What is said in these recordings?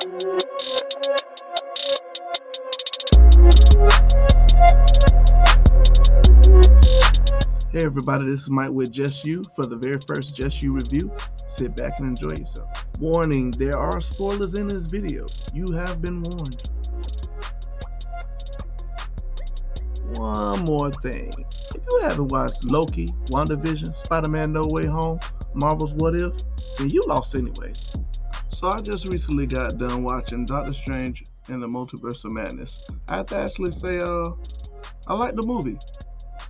Hey everybody, this is Mike with Just You for the very first Just You review. Sit back and enjoy yourself. Warning, there are spoilers in this video. You have been warned. One more thing. If you haven't watched Loki, WandaVision, Spider-Man No Way Home, Marvel's What If, then you lost anyways. So I just recently got done watching Doctor Strange and the Multiverse of Madness. I have to actually say I like the movie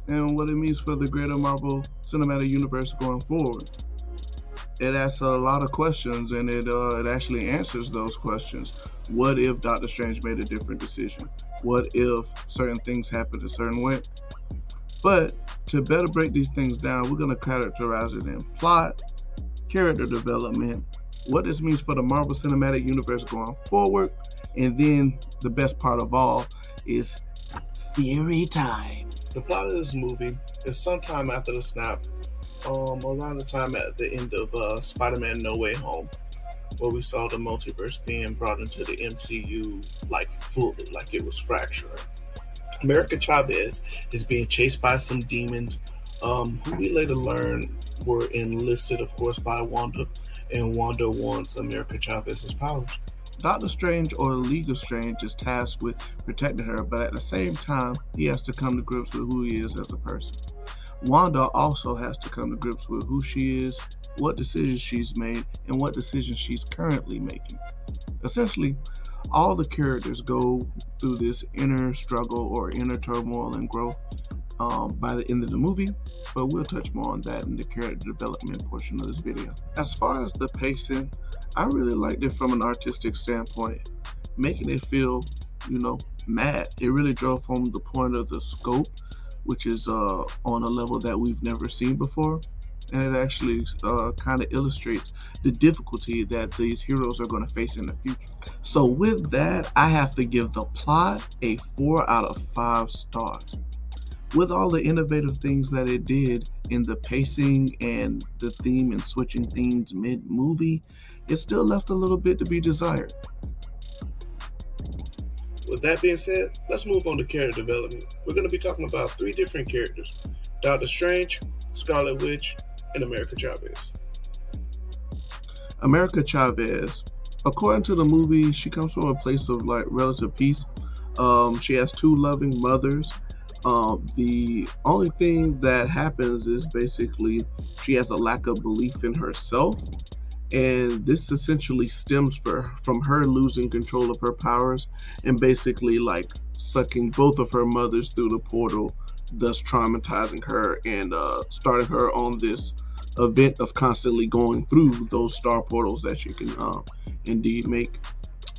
and what it means for the greater Marvel Cinematic Universe going forward. It asks a lot of questions, and it actually answers those questions. What if Doctor Strange made a different decision? What if certain things happened a certain way? But to better break these things down, we're going to categorize it in plot, character development, what this means for the Marvel Cinematic Universe going forward, and then the best part of all is theory time. The plot of this movie is sometime after the snap, around the time at the end of Spider-Man No Way Home, where we saw the multiverse being brought into the MCU fully, like it was fracturing. America Chavez is being chased by some demons, who we later learn were enlisted, of course, by Wanda, and Wanda wants America Chavez's powers. Doctor Strange, or the League of Strange, is tasked with protecting her, but at the same time, he has to come to grips with who he is as a person. Wanda also has to come to grips with who she is, what decisions she's made, and what decisions she's currently making. Essentially, all the characters go through this inner struggle or inner turmoil and growth by the end of the movie, but we'll touch more on that in the character development portion of this video. As far as the pacing, I really liked it from an artistic standpoint, making it feel, mad. It really drove home the point of the scope, which is on a level that we've never seen before, and it actually kind of illustrates the difficulty that these heroes are going to face in the future. So with that, I have to give the plot a 4 out of 5 stars. With all the innovative things that it did in the pacing and the theme and switching themes mid-movie, it still left a little bit to be desired. With that being said, let's move on to character development. We're going to be talking about 3 different characters: Doctor Strange, Scarlet Witch, and America Chavez. America Chavez, according to the movie, she comes from a place of relative peace. She has 2 loving mothers. The only thing that happens is basically she has a lack of belief in herself, and this essentially stems from her losing control of her powers and basically sucking both of her mothers through the portal, thus traumatizing her and starting her on this event of constantly going through those star portals that you can indeed make.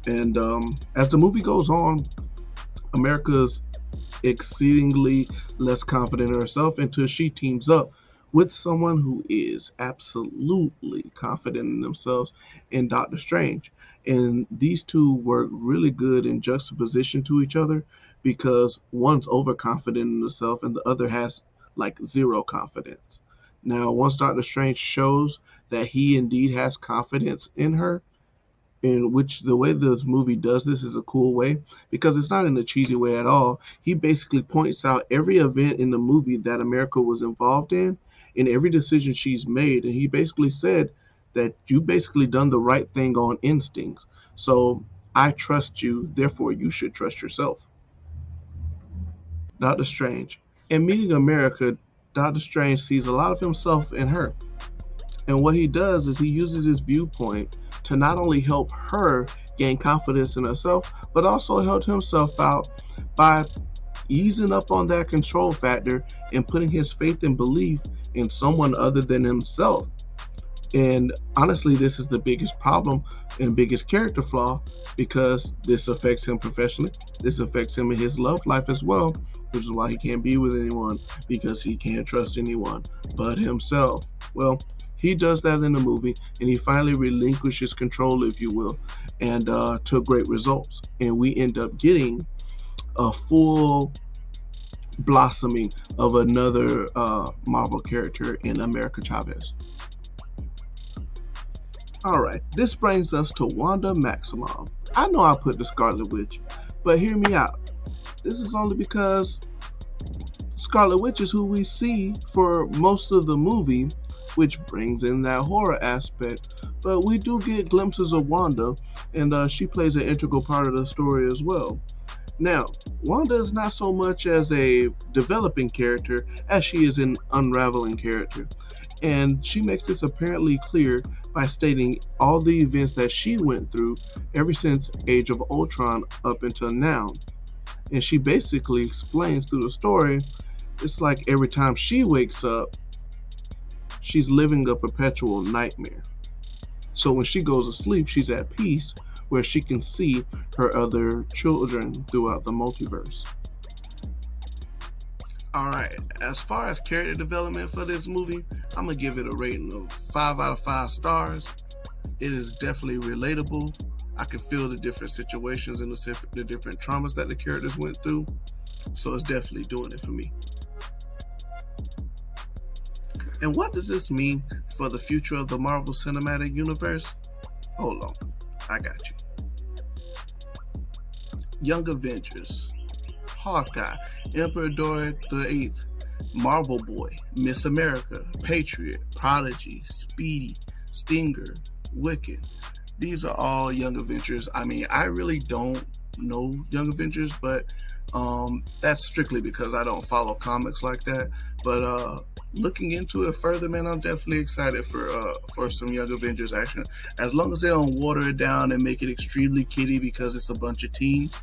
And as the movie goes on, America's exceedingly less confident in herself until she teams up with someone who is absolutely confident in themselves, in Doctor Strange. And these two work really good in juxtaposition to each other, because one's overconfident in himself and the other has zero confidence. Now, once Doctor Strange shows that he indeed has confidence in her, in which the way this movie does this is a cool way, because it's not in a cheesy way at all. He basically points out every event in the movie that America was involved in every decision she's made, and he basically said that you basically done the right thing on instincts. So I trust you, therefore you should trust yourself. Doctor Strange. In meeting America, Doctor Strange sees a lot of himself in her. And what he does is he uses his viewpoint to not only help her gain confidence in herself, but also help himself out by easing up on that control factor and putting his faith and belief in someone other than himself. And honestly, this is the biggest problem and biggest character flaw, because this affects him professionally. This affects him in his love life as well, which is why he can't be with anyone, because he can't trust anyone but himself. Well, he does that in the movie, and he finally relinquishes control, if you will, and took great results. And we end up getting a full blossoming of another Marvel character in America Chavez. Alright, this brings us to Wanda Maximoff. I know I put the Scarlet Witch, but hear me out. This is only because Scarlet Witch is who we see for most of the movie, which brings in that horror aspect. But we do get glimpses of Wanda, and she plays an integral part of the story as well. Now, Wanda is not so much as a developing character as she is an unraveling character. And she makes this apparently clear by stating all the events that she went through ever since Age of Ultron up until now. And she basically explains through the story, it's like every time she wakes up, she's living a perpetual nightmare. So when she goes to sleep, she's at peace where she can see her other children throughout the multiverse. Alright, as far as character development for this movie, I'm going to give it a rating of 5 out of 5 stars. It is definitely relatable. I can feel the different situations and the different traumas that the characters went through. So it's definitely doing it for me. And what does this mean for the future of the Marvel Cinematic Universe? Hold on, I got you. Young Avengers, Hawkeye, Emperor Dork the Eighth, Marvel Boy, Miss America, Patriot, Prodigy, Speedy, Stinger, Wicked. These are all Young Avengers. I mean, I really don't know Young Avengers, but that's strictly because I don't follow comics like that. But looking into it further, man, I'm definitely excited for some Young Avengers action. As long as they don't water it down and make it extremely kiddie because it's a bunch of teens,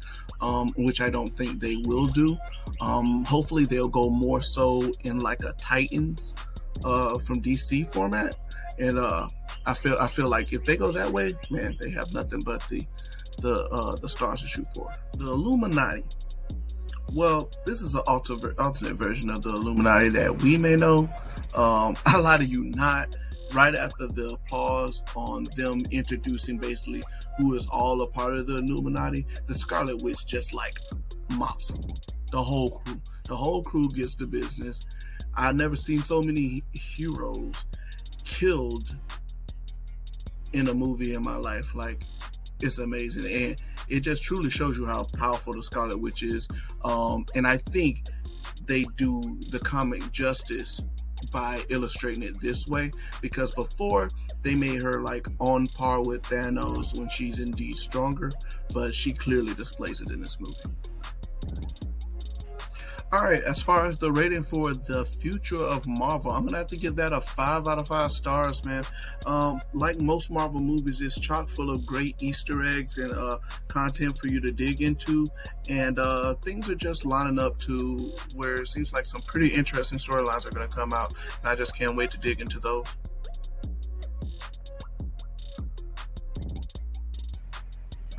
which I don't think they will do. Hopefully they'll go more so in like a Titans from DC format. And I feel like if they go that way, man, they have nothing but the stars to shoot for. The Illuminati. Well, this is an alternate version of the Illuminati that we may know. I lie to you not. Right after the applause on them introducing basically who is all a part of the Illuminati, the Scarlet Witch just like mops them. The whole crew. The whole crew gets the business. I've never seen so many heroes killed in a movie in my life. Like, it's amazing, and it just truly shows you how powerful the Scarlet Witch is. And I think they do the comic justice by illustrating it this way, because before they made her like on par with Thanos when she's indeed stronger, but she clearly displays it in this movie. Alright, as far as the rating for the future of Marvel, I'm going to have to give that a 5 out of 5 stars, man. Like most Marvel movies, it's chock full of great Easter eggs and content for you to dig into. And things are just lining up to where it seems like some pretty interesting storylines are going to come out. And I just can't wait to dig into those.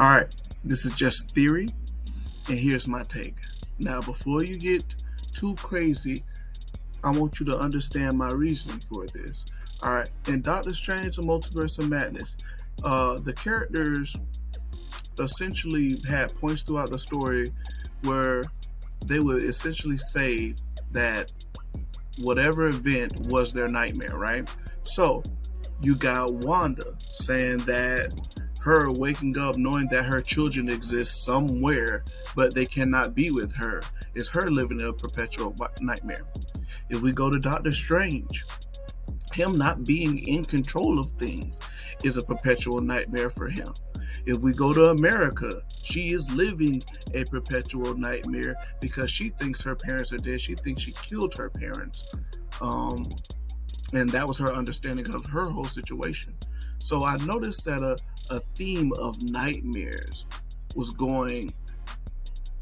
Alright, this is just theory, and here's my take. Now, before you get too crazy, I want you to understand my reasoning for this. All right, in Doctor Strange: The Multiverse of Madness, the characters essentially had points throughout the story where they would essentially say that whatever event was their nightmare, right? So you got Wanda saying that her waking up knowing that her children exist somewhere, but they cannot be with her, is her living in a perpetual nightmare. If we go to Doctor Strange, him not being in control of things is a perpetual nightmare for him. If we go to America, she is living a perpetual nightmare because she thinks her parents are dead. She thinks she killed her parents. And that was her understanding of her whole situation. So I noticed that a theme of nightmares was going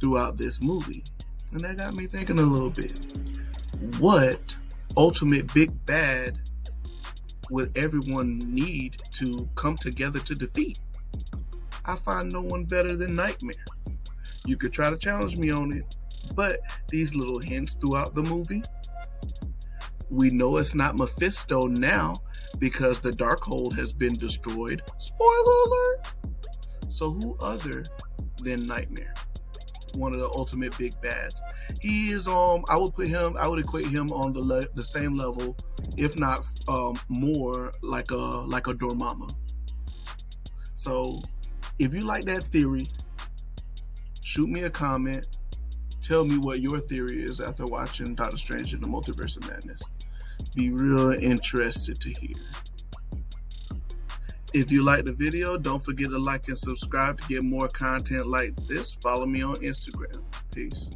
throughout this movie. And that got me thinking a little bit. What ultimate big bad would everyone need to come together to defeat? I find no one better than Nightmare. You could try to challenge me on it, but these little hints throughout the movie. We know it's not Mephisto now because the Darkhold has been destroyed. Spoiler alert! So who other than Nightmare? One of the ultimate big bads. He is I would equate him on the same level, if not more like a Dormammu. So if you like that theory, shoot me a comment. Tell me what your theory is after watching Doctor Strange in the Multiverse of Madness. Be real interested to hear. If you like the video, don't forget to like and subscribe to get more content like this. Follow me on Instagram. Peace.